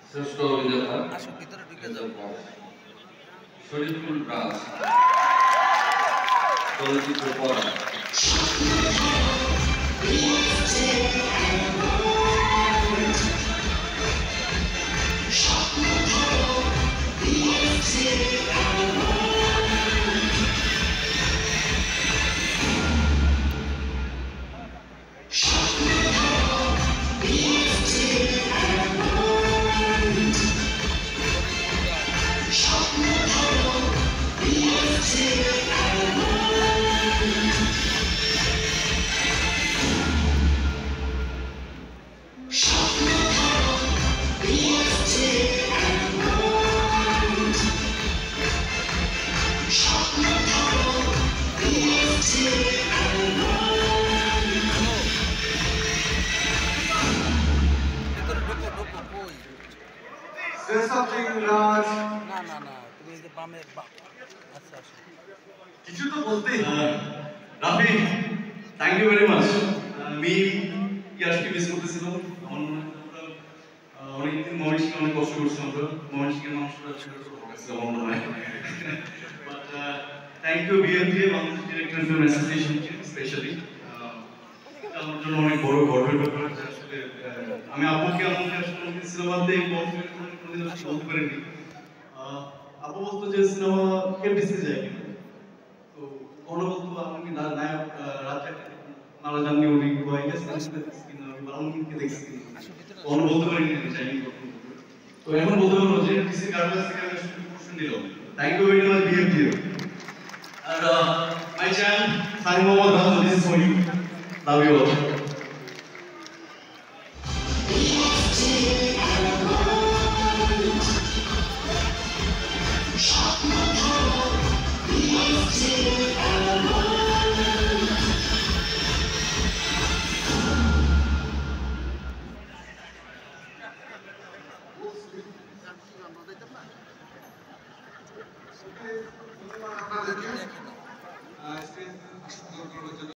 শ্রেষ্ঠ অভিনেতা শরীফুল রাজ চলচ্চিত্র পড়া রাজ না না না তুমি এই যে বামের আচ্ছা আচ্ছা কিছু তো বলতেই Rafi thank you very much আমি ইয়াসকে মিস করতেছিলাম আমার মনে হয় অনেকদিন মহেশকে অনেক কষ্ট করছি আমরা মহেশকে মানুষরা ছিল আমার মনে হয় but thank you BNP Bangladesh director film association specially আমার জন্য অনেক বড় গর্বের ব্যাপার আসলে আমি আপুকে আমাকে আসলে সিনেমাতে বলতে পারিনি আপু বলতো যে সিনেমা কে বেঁচে যায় কিনা তো কোনো বলতো আমি নায়ক রাতে মারা যাননি উনি বয়কে কিনা আমি বালুনকে দেখছি কোনো বলতে পারিনি আমি যাইনি তো এখন বলতে পারবো যে ডিসি কার্ডাস থেকে আমি শুধু প্রশ্ন দিল thank you very much BFD আর মাই চ্যান Sunny Mohammad Raju this is for you love you all আপনাদেরকে